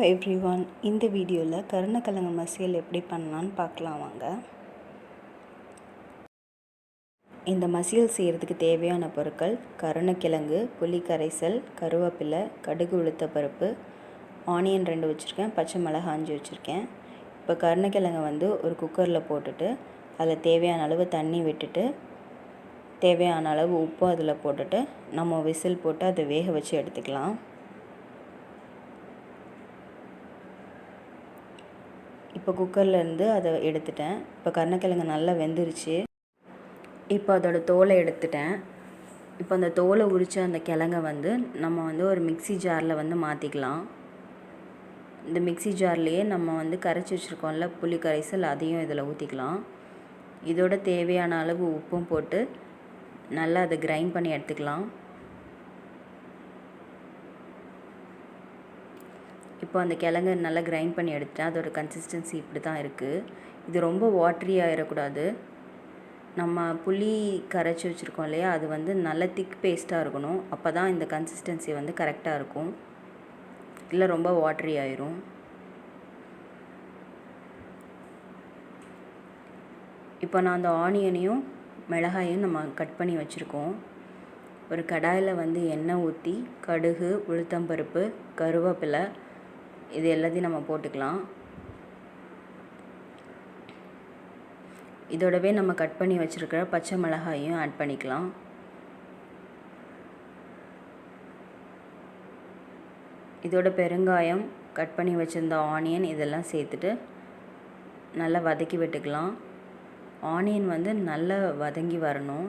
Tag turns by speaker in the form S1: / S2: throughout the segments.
S1: Everyone, இந்த வீடியோவில் கருணக்கிழங்கு மசியல் எப்படி பண்ணலான்னு பார்க்கலாம் வாங்க. இந்த மசியல் செய்கிறதுக்கு தேவையான பொருட்கள்: கருணக்கிழங்கு, புளி கரைசல், கருவேப்பிலை, கடுகு உளுத்தப்பருப்பு, ஆனியன் 2 வச்சுருக்கேன், பச்சை மிளகாய் 5 வச்சுருக்கேன். இப்போ கருணக்கிழங்கை ஒரு குக்கரில் போட்டுட்டு அதில் தேவையான அளவு தண்ணி விட்டுட்டு தேவையான அளவு உப்பு அதில் போட்டுட்டு நம்ம விசில் போட்டு அதை வேக வச்சு எடுத்துக்கலாம். இப்போ குக்கர்லேருந்து அதை எடுத்துட்டேன். இப்போ கருணக்கிழங்கு நல்லா வெந்துருச்சு. இப்போ அதோட தோலை எடுத்துட்டேன். இப்போ அந்த தோலை உரித்த அந்த கிழங்கை நம்ம ஒரு மிக்சி ஜாரில் மாற்றிக்கலாம். இந்த மிக்சி ஜார்லேயே நம்ம கரைச்சி வச்சுருக்கோம்ல புளி கரைசல், அதையும் இதில் ஊற்றிக்கலாம். இதோட தேவையான அளவு உப்பும் போட்டு நல்லா அதை கிரைண்ட் பண்ணி எடுத்துக்கலாம். இப்போ அந்த கிழங்கு நல்லா கிரைண்ட் பண்ணி எடுத்துட்டேன். அதோட கன்சிஸ்டன்சி இப்படி தான் இருக்குது. இது ரொம்ப வாட்ரி ஆகிடக்கூடாது. நம்ம புளி கரைச்சி வச்சுருக்கோம் இல்லையா, அது நல்ல திக் பேஸ்ட்டாக இருக்கணும். அப்போ தான் இந்த கன்சிஸ்டன்சி கரெக்டாக இருக்கும். இல்லை ரொம்ப வாட்ரி ஆயிரும். இப்போ நான் அந்த ஆனியனையும் மிளகாயும் நம்ம கட் பண்ணி வச்சுருக்கோம். ஒரு கடாயில் எண்ணெய் ஊற்றி கடுகு, உளுத்தம்பருப்பு, கருவேப்பிலை இது எல்லாத்தையும் நம்ம போட்டுக்கலாம். இதோடவே நம்ம கட் பண்ணி வச்சுருக்கிற பச்சை மிளகாயும் ஆட் பண்ணிக்கலாம். இதோட பெருங்காயம், கட் பண்ணி வச்சுருந்த ஆனியன் இதெல்லாம் சேர்த்துட்டு நல்லா வதக்கி விட்டுக்கலாம். ஆனியன் நல்லா வதங்கி வரணும்.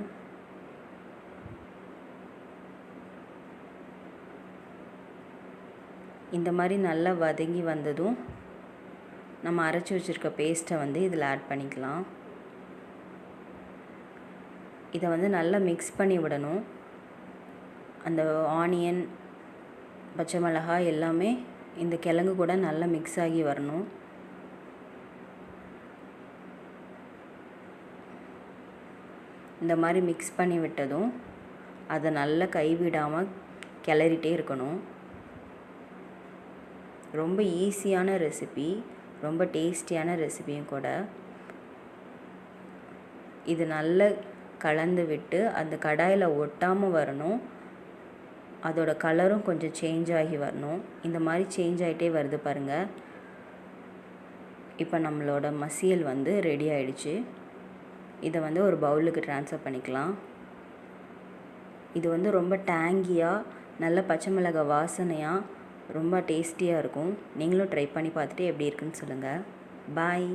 S1: இந்த மாதிரி நல்லா வதங்கி வந்ததும் நம்ம அரைச்சி வச்சுருக்க பேஸ்ட்டை இதில் ஆட் பண்ணிக்கலாம். இதை நல்லா மிக்ஸ் பண்ணி விடணும். அந்த ஆனியன், பச்சை மிளகாய் எல்லாமே இந்த கிழங்கு கூட நல்லா மிக்ஸ் ஆகி வரணும். இந்த மாதிரி மிக்ஸ் பண்ணி விட்டதும் அதை நல்லா கைவிடாமல் கிளறிட்டே இருக்கணும். ரொம்ப ஈஸியான ரெசிபி, ரொம்ப டேஸ்டியான ரெசிபியும் கூட. இது நல்லா கலந்து விட்டு அந்த கடாயில் ஒட்டாமல் வரணும். அதோட கலரும் கொஞ்சம் சேஞ்ச் ஆகி வரணும். இந்த மாதிரி சேஞ்ச் ஆகிட்டே வருது பாருங்கள். இப்போ நம்மளோட மசியல் ரெடி ஆகிடுச்சு. இதை ஒரு பவுலுக்கு ட்ரான்ஸ்ஃபர் பண்ணிக்கலாம். இது ரொம்ப டேங்கியாக, நல்ல பச்சை மிளகாய் வாசனையாக, ரொம்ப டேஸ்டியாக இருக்கும். நீங்களும் ட்ரை பண்ணி பார்த்துட்டு எப்படி இருக்குன்னு சொல்லுங்கள். பாய்.